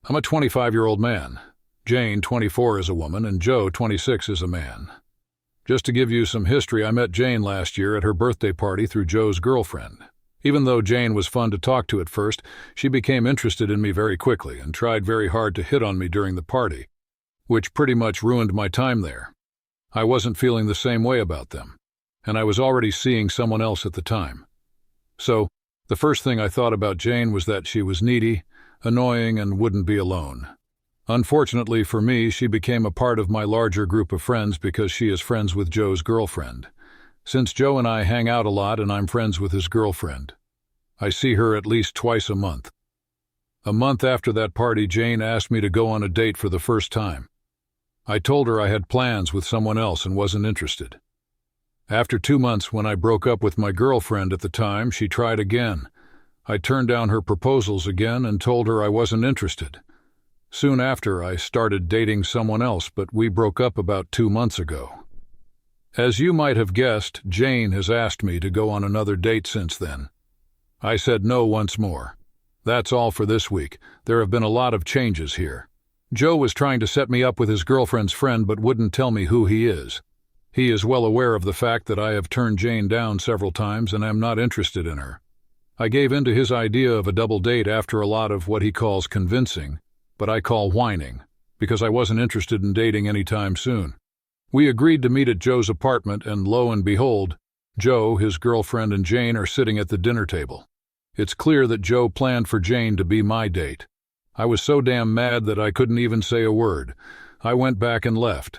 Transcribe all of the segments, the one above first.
I'm a 25-year-old man. Jane, 24, is a woman, and Joe, 26, is a man. Just to give you some history, I met Jane last year at her birthday party through Joe's girlfriend. Even though Jane was fun to talk to at first, she became interested in me very quickly and tried very hard to hit on me during the party, which pretty much ruined my time there. I wasn't feeling the same way about them, and I was already seeing someone else at the time. So, the first thing I thought about Jane was that she was needy, annoying, and wouldn't be alone. Unfortunately for me, she became a part of my larger group of friends because she is friends with Joe's girlfriend. Since Joe and I hang out a lot and I'm friends with his girlfriend, I see her at least twice a month. A month after that party, Jane asked me to go on a date for the first time. I told her I had plans with someone else and wasn't interested. After 2 months, when I broke up with my girlfriend at the time, she tried again. I turned down her proposals again and told her I wasn't interested. Soon after, I started dating someone else, but we broke up about 2 months ago. As you might have guessed, Jane has asked me to go on another date since then. I said no once more. That's all for this week. There have been a lot of changes here. Joe was trying to set me up with his girlfriend's friend but wouldn't tell me who he is. He is well aware of the fact that I have turned Jane down several times and am not interested in her. I gave in to his idea of a double date after a lot of what he calls convincing, but I call whining, because I wasn't interested in dating anytime soon. We agreed to meet at Joe's apartment, and lo and behold, Joe, his girlfriend, and Jane are sitting at the dinner table. It's clear that Joe planned for Jane to be my date. I was so damn mad that I couldn't even say a word. I went back and left.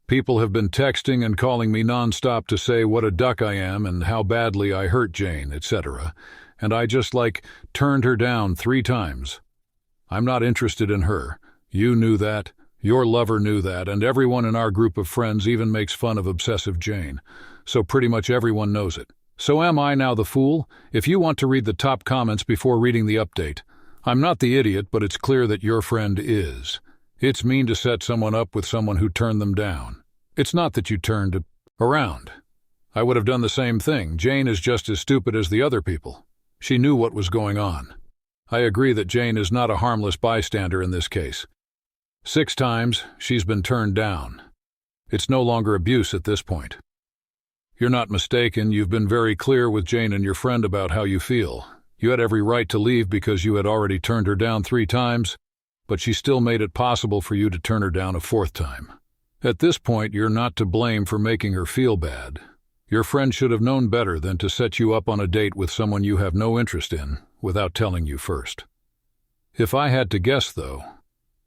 People have been texting and calling me nonstop to say what a duck I am and how badly I hurt Jane, etc., and I just turned her down 3 times. I'm not interested in her. You knew that. Your lover knew that, and everyone in our group of friends even makes fun of obsessive Jane. So pretty much everyone knows it. So am I now the fool? If you want to read the top comments before reading the update, I'm not the idiot, but it's clear that your friend is. It's mean to set someone up with someone who turned them down. It's not that you turned around. I would have done the same thing. Jane is just as stupid as the other people. She knew what was going on. I agree that Jane is not a harmless bystander in this case. 6 times, she's been turned down. It's no longer abuse at this point. You're not mistaken. You've been very clear with Jane and your friend about how you feel. You had every right to leave because you had already turned her down 3 times, but she still made it possible for you to turn her down a 4th time. At this point, you're not to blame for making her feel bad. Your friend should have known better than to set you up on a date with someone you have no interest in without telling you first. If I had to guess, though,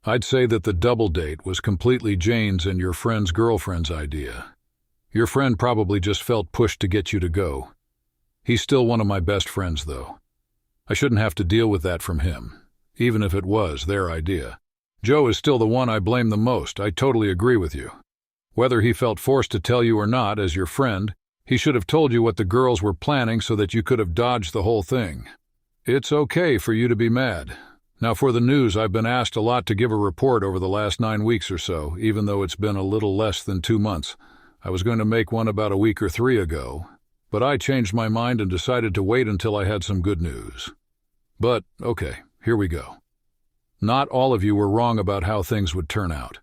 I'd say that the double date was completely Jane's and your friend's girlfriend's idea. Your friend probably just felt pushed to get you to go. He's still one of my best friends, though. I shouldn't have to deal with that from him, even if it was their idea. Joe is still the one I blame the most. I totally agree with you. Whether he felt forced to tell you or not, as your friend, he should have told you what the girls were planning so that you could have dodged the whole thing. It's okay for you to be mad. Now for the news, I've been asked a lot to give a report over the last 9 weeks or so, even though it's been a little less than 2 months. I was going to make one about a week or 3 ago, but I changed my mind and decided to wait until I had some good news. But, okay, here we go. Not all of you were wrong about how things would turn out.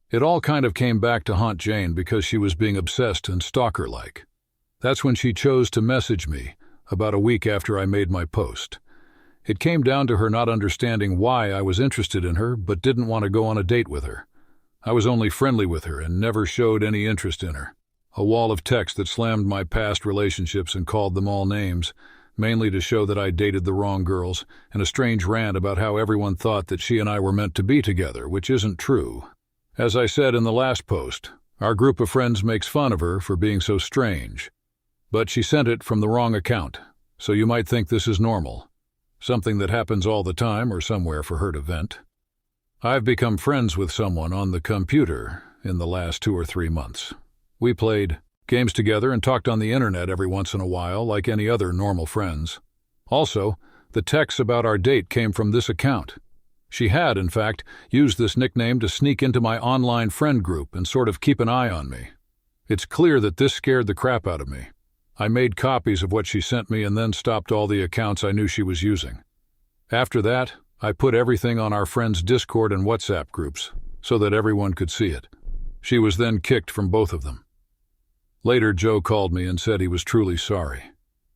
It all kind of came back to haunt Jane because she was being obsessed and stalker-like. That's when she chose to message me, about a week after I made my post. It came down to her not understanding why I was interested in her but didn't want to go on a date with her. I was only friendly with her and never showed any interest in her. A wall of text that slammed my past relationships and called them all names, mainly to show that I dated the wrong girls, and a strange rant about how everyone thought that she and I were meant to be together, which isn't true. As I said in the last post, our group of friends makes fun of her for being so strange. But she sent it from the wrong account, so you might think this is normal. Something that happens all the time or somewhere for her to vent. I've become friends with someone on the computer in the last 2 or 3 months. We played games together and talked on the internet every once in a while like any other normal friends. Also, the texts about our date came from this account. She had, in fact, used this nickname to sneak into my online friend group and sort of keep an eye on me. It's clear that this scared the crap out of me. I made copies of what she sent me and then stopped all the accounts I knew she was using. After that, I put everything on our friends' Discord and WhatsApp groups so that everyone could see it. She was then kicked from both of them. Later, Joe called me and said he was truly sorry.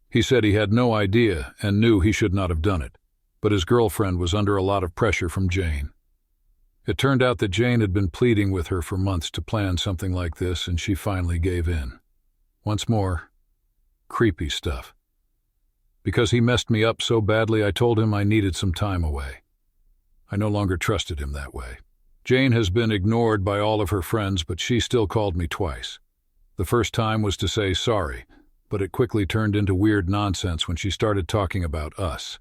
He said he had no idea and knew he should not have done it, but his girlfriend was under a lot of pressure from Jane. It turned out that Jane had been pleading with her for months to plan something like this, and she finally gave in. Once more, creepy stuff. Because he messed me up so badly, I told him I needed some time away. I no longer trusted him that way. Jane has been ignored by all of her friends, but she still called me twice. The first time was to say sorry, but it quickly turned into weird nonsense when she started talking about us.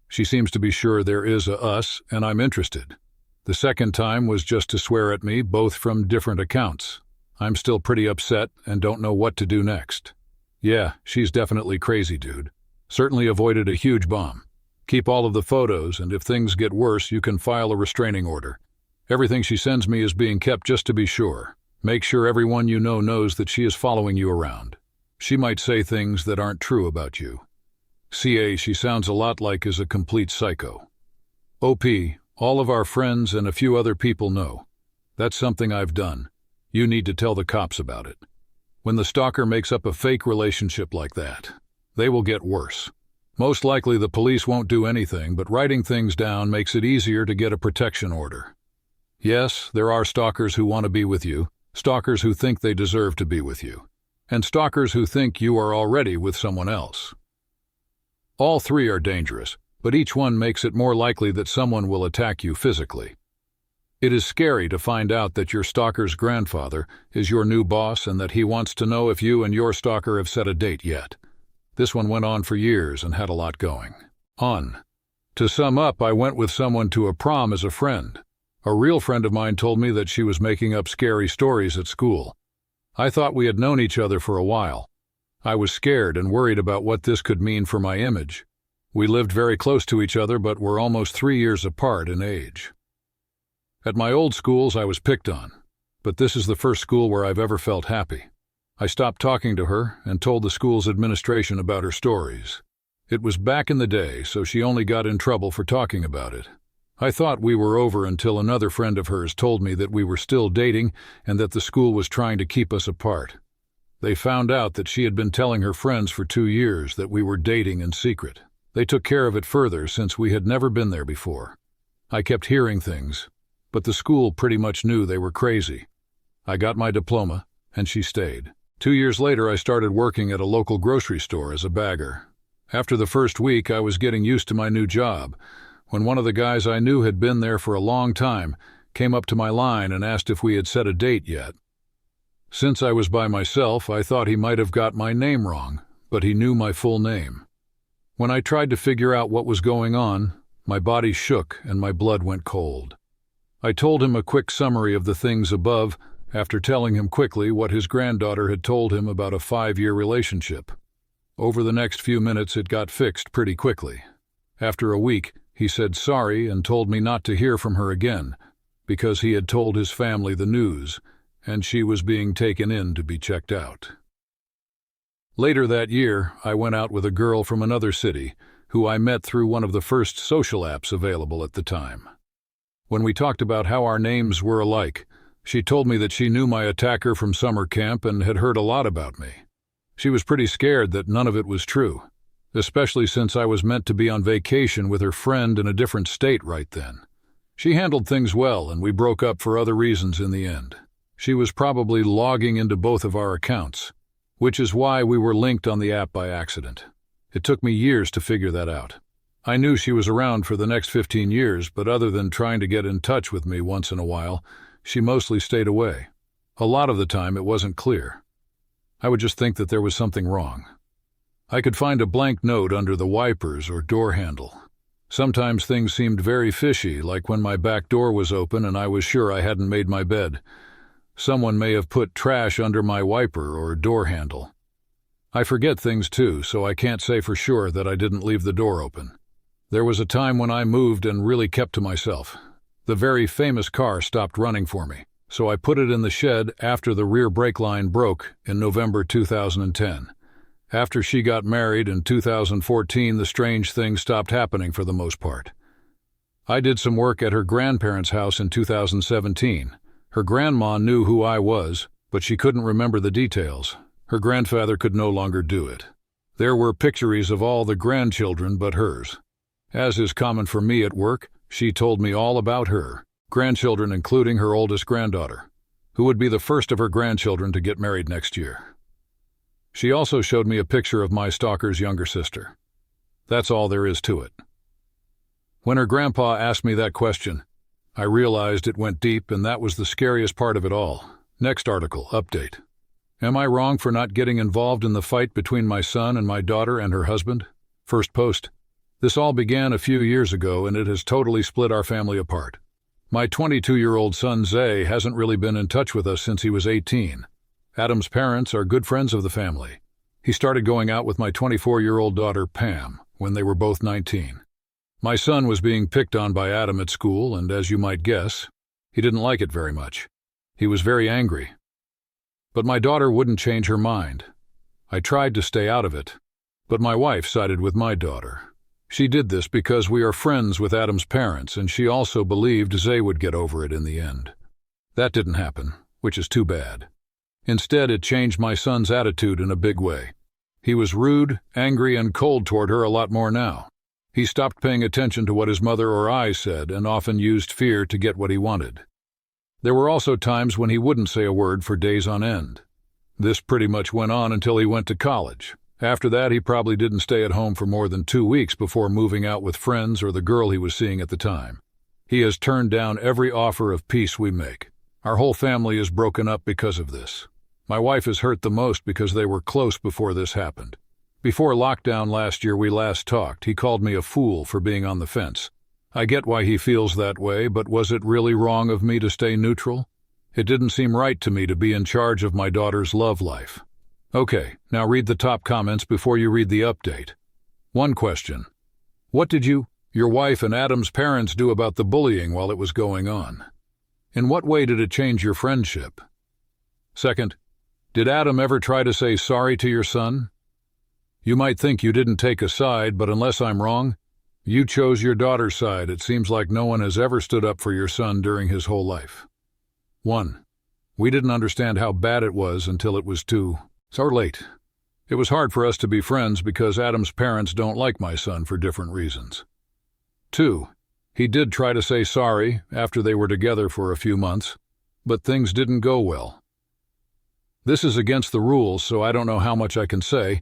She seems to be sure there is a us, and I'm interested. The second time was just to swear at me, both from different accounts. I'm still pretty upset and don't know what to do next. Yeah, she's definitely crazy, dude. Certainly avoided a huge bomb. Keep all of the photos, and if things get worse, you can file a restraining order. Everything she sends me is being kept just to be sure. Make sure everyone you know knows that she is following you around. She might say things that aren't true about you. CA, she sounds a lot like is a complete psycho. OP, all of our friends and a few other people know. That's something I've done. You need to tell the cops about it. When the stalker makes up a fake relationship like that, they will get worse. Most likely the police won't do anything, but writing things down makes it easier to get a protection order. Yes, there are stalkers who want to be with you, stalkers who think they deserve to be with you, and stalkers who think you are already with someone else. All three are dangerous, but each one makes it more likely that someone will attack you physically. It is scary to find out that your stalker's grandfather is your new boss and that he wants to know if you and your stalker have set a date yet. This one went on for years and had a lot going on. To sum up, I went with someone to a prom as a friend. A real friend of mine told me that she was making up scary stories at school. I thought we had known each other for a while. I was scared and worried about what this could mean for my image. We lived very close to each other, but were almost 3 years apart in age. At my old schools, I was picked on, but this is the first school where I've ever felt happy. I stopped talking to her and told the school's administration about her stories. It was back in the day, so she only got in trouble for talking about it. I thought we were over until another friend of hers told me that we were still dating and that the school was trying to keep us apart. They found out that she had been telling her friends for 2 years that we were dating in secret. They took care of it further since we had never been there before. I kept hearing things, but the school pretty much knew they were crazy. I got my diploma, and she stayed. 2 years later, I started working at a local grocery store as a bagger. After the first week, I was getting used to my new job, when one of the guys I knew had been there for a long time came up to my line and asked if we had set a date yet. Since I was by myself, I thought he might have got my name wrong, but he knew my full name. When I tried to figure out what was going on, my body shook and my blood went cold. I told him a quick summary of the things above, after telling him quickly what his granddaughter had told him about a 5-year relationship. Over the next few minutes, it got fixed pretty quickly. After a week, he said sorry and told me not to hear from her again, because he had told his family the news, and she was being taken in to be checked out. Later that year, I went out with a girl from another city, who I met through one of the first social apps available at the time. When we talked about how our names were alike, she told me that she knew my attacker from summer camp and had heard a lot about me. She was pretty scared that none of it was true, especially since I was meant to be on vacation with her friend in a different state right then. She handled things well, and we broke up for other reasons in the end. She was probably logging into both of our accounts, which is why we were linked on the app by accident. It took me years to figure that out. I knew she was around for the next 15 years, but other than trying to get in touch with me once in a while, she mostly stayed away. A lot of the time it wasn't clear. I would just think that there was something wrong. I could find a blank note under the wipers or door handle. Sometimes things seemed very fishy, like when my back door was open and I was sure I hadn't made my bed. Someone may have put trash under my wiper or door handle. I forget things too, so I can't say for sure that I didn't leave the door open. There was a time when I moved and really kept to myself. The very famous car stopped running for me, so I put it in the shed after the rear brake line broke in November 2010. After she got married in 2014, the strange thing stopped happening for the most part. I did some work at her grandparents' house in 2017. Her grandma knew who I was, but she couldn't remember the details. Her grandfather could no longer do it. There were pictures of all the grandchildren but hers. As is common for me at work, she told me all about her grandchildren, including her oldest granddaughter, who would be the first of her grandchildren to get married next year. She also showed me a picture of my stalker's younger sister. That's all there is to it. When her grandpa asked me that question, I realized it went deep, and that was the scariest part of it all. Next article, update. Am I wrong for not getting involved in the fight between my son and my daughter and her husband? First post. This all began a few years ago, and it has totally split our family apart. My 22-year-old son Zay hasn't really been in touch with us since he was 18. Adam's parents are good friends of the family. He started going out with my 24-year-old daughter Pam when they were both 19. My son was being picked on by Adam at school, and as you might guess, he didn't like it very much. He was very angry. But my daughter wouldn't change her mind. I tried to stay out of it, but my wife sided with my daughter. She did this because we are friends with Adam's parents, and she also believed Zay would get over it in the end. That didn't happen, which is too bad. Instead, it changed my son's attitude in a big way. He was rude, angry, and cold toward her a lot more now. He stopped paying attention to what his mother or I said and often used fear to get what he wanted. There were also times when he wouldn't say a word for days on end. This pretty much went on until he went to college. After that, he probably didn't stay at home for more than 2 weeks before moving out with friends or the girl he was seeing at the time. He has turned down every offer of peace we make. Our whole family is broken up because of this. My wife is hurt the most because they were close before this happened. Before lockdown last year we last talked, he called me a fool for being on the fence. I get why he feels that way, but was it really wrong of me to stay neutral? It didn't seem right to me to be in charge of my daughter's love life. Okay, now read the top comments before you read the update. 1 question. What did your wife and Adam's parents do about the bullying while it was going on? In what way did it change your friendship? 2nd, did Adam ever try to say sorry to your son? You might think you didn't take a side, but unless I'm wrong, you chose your daughter's side. It seems like no one has ever stood up for your son during his whole life. 1. We didn't understand how bad it was until it was too late. It was hard for us to be friends because Adam's parents don't like my son for different reasons. 2. He did try to say sorry after they were together for a few months, but things didn't go well. This is against the rules, so I don't know how much I can say,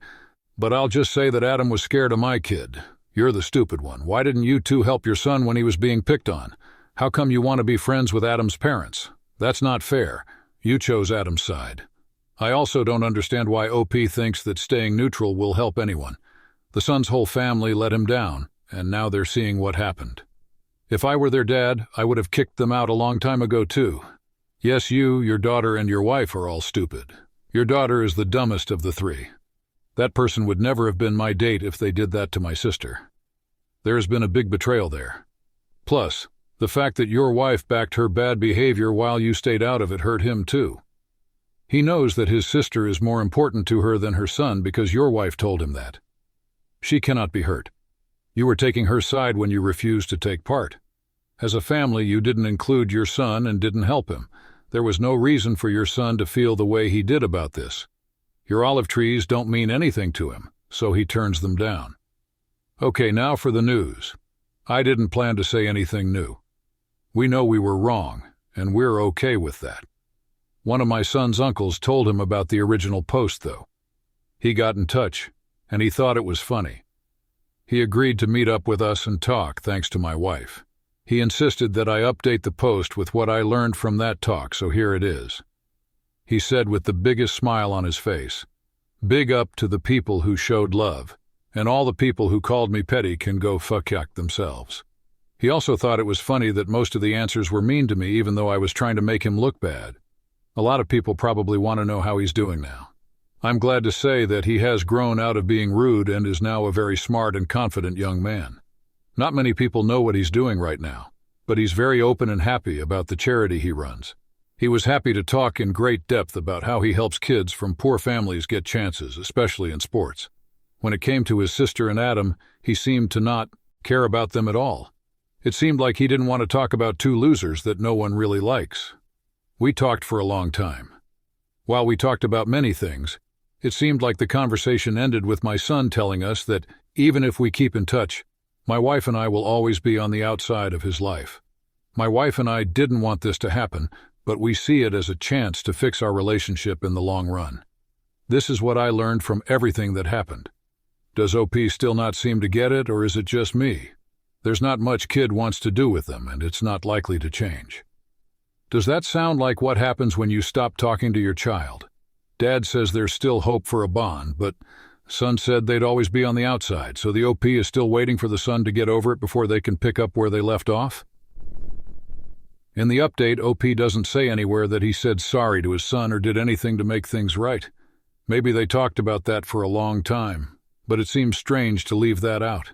but I'll just say that Adam was scared of my kid. You're the stupid one. Why didn't you two help your son when he was being picked on? How come you want to be friends with Adam's parents? That's not fair. You chose Adam's side. I also don't understand why OP thinks that staying neutral will help anyone. The son's whole family let him down, and now they're seeing what happened. If I were their dad, I would have kicked them out a long time ago too. Yes, you, your daughter, and your wife are all stupid. Your daughter is the dumbest of the 3. That person would never have been my date if they did that to my sister. There has been a big betrayal there. Plus, the fact that your wife backed her bad behavior while you stayed out of it hurt him too. He knows that his sister is more important to her than her son because your wife told him that. She cannot be hurt. You were taking her side when you refused to take part. As a family, you didn't include your son and didn't help him. There was no reason for your son to feel the way he did about this. Your olive trees don't mean anything to him, so he turns them down. Okay, now for the news. I didn't plan to say anything new. We know we were wrong, and we're okay with that. One of my son's uncles told him about the original post, though. He got in touch, and he thought it was funny. He agreed to meet up with us and talk, thanks to my wife. He insisted that I update the post with what I learned from that talk, so here it is. He said with the biggest smile on his face, "Big up to the people who showed love, and all the people who called me petty can go fuck themselves." He also thought it was funny that most of the answers were mean to me even though I was trying to make him look bad. A lot of people probably want to know how he's doing now. I'm glad to say that he has grown out of being rude and is now a very smart and confident young man. Not many people know what he's doing right now, but he's very open and happy about the charity he runs. He was happy to talk in great depth about how he helps kids from poor families get chances, especially in sports. When it came to his sister and Adam, he seemed to not care about them at all. It seemed like he didn't want to talk about two losers that no one really likes. We talked for a long time. While we talked about many things, it seemed like the conversation ended with my son telling us that even if we keep in touch, my wife and I will always be on the outside of his life. My wife and I didn't want this to happen, but we see it as a chance to fix our relationship in the long run. This is what I learned from everything that happened. Does OP still not seem to get it, or is it just me? There's not much kid wants to do with them, and it's not likely to change. Does that sound like what happens when you stop talking to your child? Dad says there's still hope for a bond, but son said they'd always be on the outside, so the OP is still waiting for the son to get over it before they can pick up where they left off? In the update, OP doesn't say anywhere that he said sorry to his son or did anything to make things right. Maybe they talked about that for a long time, but it seems strange to leave that out.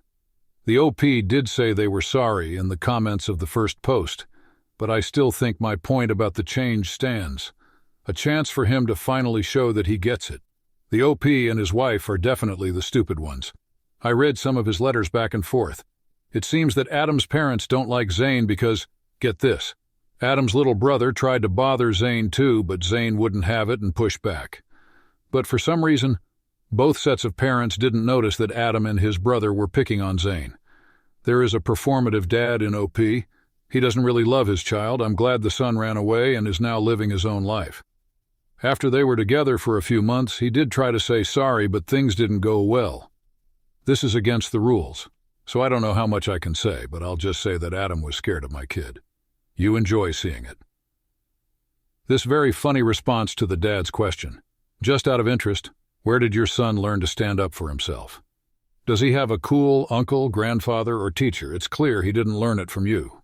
The OP did say they were sorry in the comments of the first post, but I still think my point about the change stands. A chance for him to finally show that he gets it. The OP and his wife are definitely the stupid ones. I read some of his letters back and forth. It seems that Adam's parents don't like Zane because, get this, Adam's little brother tried to bother Zane too, but Zane wouldn't have it and pushed back. But for some reason, both sets of parents didn't notice that Adam and his brother were picking on Zane. There is a performative dad in OP. He doesn't really love his child. I'm glad the son ran away and is now living his own life. After they were together for a few months, he did try to say sorry, but things didn't go well. This is against the rules, so I don't know how much I can say, but I'll just say that Adam was scared of my kid. You enjoy seeing it. This very funny response to the dad's question. Just out of interest, where did your son learn to stand up for himself? Does he have a cool uncle, grandfather, or teacher? It's clear he didn't learn it from you.